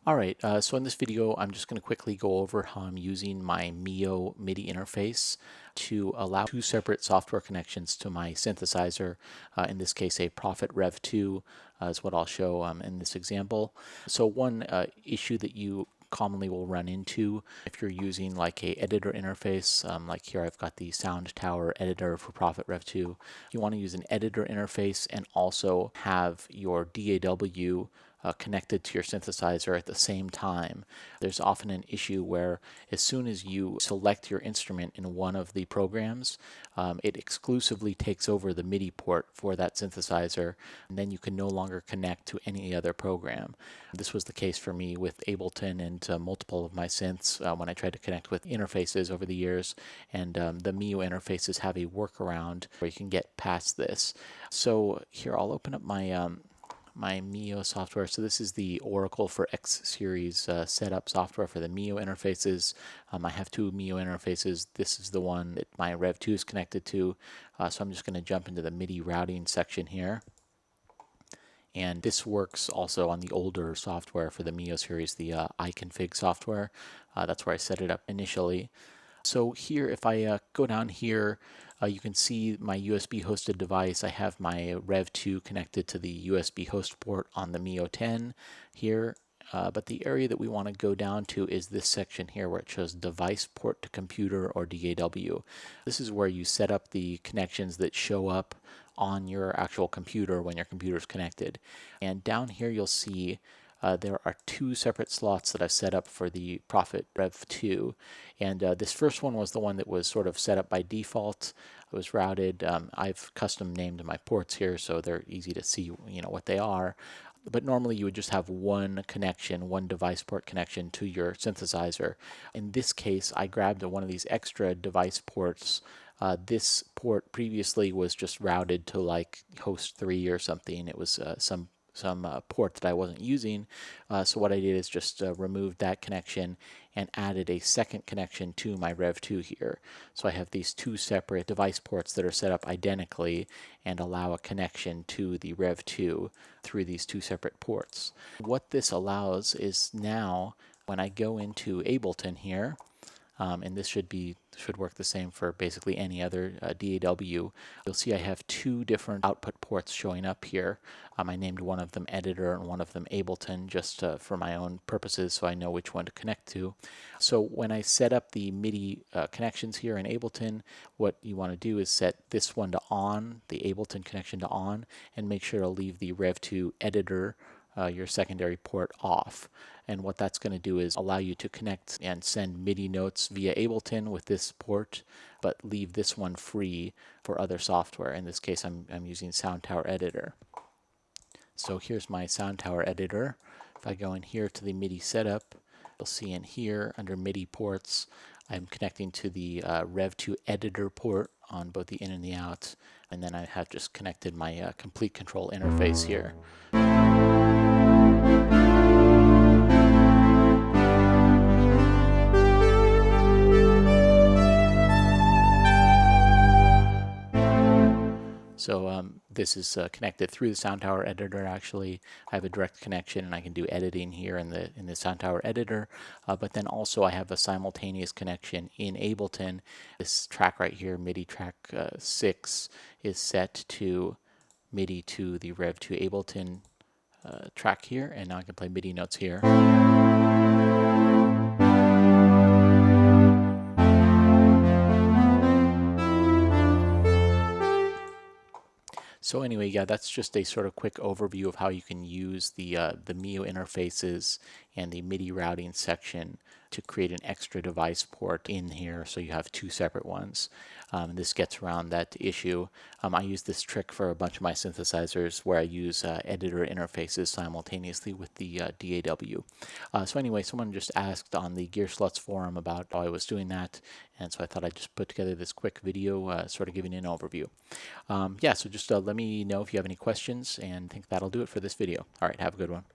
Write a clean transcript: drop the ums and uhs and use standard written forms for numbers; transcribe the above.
Alright, so in this video I'm just going to quickly go over how I'm using my Mio MIDI interface to allow two separate software connections to my synthesizer. In this case a Prophet Rev 2 is what I'll show in this example. So one issue that you commonly will run into if you're using like a editor interface, like here I've got the Sound Tower editor for Prophet Rev 2. You want to use an editor interface and also have your DAW connected to your synthesizer at the same time. There's often an issue where as soon as you select your instrument in one of the programs, it exclusively takes over the MIDI port for that synthesizer, and then you can no longer connect to any other program. This was the case for me with Ableton and multiple of my synths when I tried to connect with interfaces over the years, and the Mio interfaces have a workaround where you can get past this. So here I'll open up my Mio software. So this is the Oracle for X series setup software for the Mio interfaces. I have two Mio interfaces. This is the one that my Rev 2 is connected to. So I'm just going to jump into the MIDI routing section here. And this works also on the older software for the Mio series, the iConfig software. That's where I set it up initially. So here, if I go down here, you can see my USB hosted device. I have my Rev 2 connected to the USB host port on the Mio 10 here. But the area that we want to go down to is this section here where it shows device port to computer or DAW. This is where you set up the connections that show up on your actual computer when your computer is connected. And down here you'll see there are two separate slots that I've set up for the Prophet Rev 2, and this first one was the one that was sort of set up by default. It was routed. I've custom named my ports here so they're easy to see, what they are. But normally you would just have one connection, one device port connection to your synthesizer. In this case, I grabbed one of these extra device ports. This port previously was just routed to like host 3 or something. It was some port that I wasn't using. So what I did is just removed that connection and added a second connection to my Rev 2 here. So I have these two separate device ports that are set up identically and allow a connection to the Rev 2 through these two separate ports. What this allows is now when I go into Ableton here, and this should work the same for basically any other DAW. You'll see I have two different output ports showing up here. I named one of them Editor and one of them Ableton just for my own purposes so I know which one to connect to. So when I set up the MIDI connections here in Ableton, what you want to do is set this one to on, the Ableton connection to on, and make sure to leave the Rev 2 Editor, your secondary port, off. And what that's going to do is allow you to connect and send MIDI notes via Ableton with this port, but leave this one free for other software. In this case, I'm using Sound Tower Editor. So here's my Sound Tower Editor. If I go in here to the MIDI setup, you'll see in here under MIDI ports, I'm connecting to the Rev 2 Editor port on both the in and the out, and then I have just connected my complete control interface here. So this is connected through the Sound Tower Editor. Actually, I have a direct connection, and I can do editing here in the Sound Tower Editor. But then also, I have a simultaneous connection in Ableton. This track right here, MIDI track 6, is set to MIDI to the Rev 2 Ableton track here, and now I can play MIDI notes here. So anyway, yeah, that's just a sort of quick overview of how you can use the Mio interfaces and the MIDI routing section to create an extra device port in here so you have two separate ones. This gets around that issue. I use this trick for a bunch of my synthesizers where I use editor interfaces simultaneously with the DAW. So anyway, someone just asked on the Gear Sluts forum about how I was doing that, and so I thought I'd just put together this quick video sort of giving an overview. Yeah, so just let me know if you have any questions, and I think that'll do it for this video. All right, have a good one.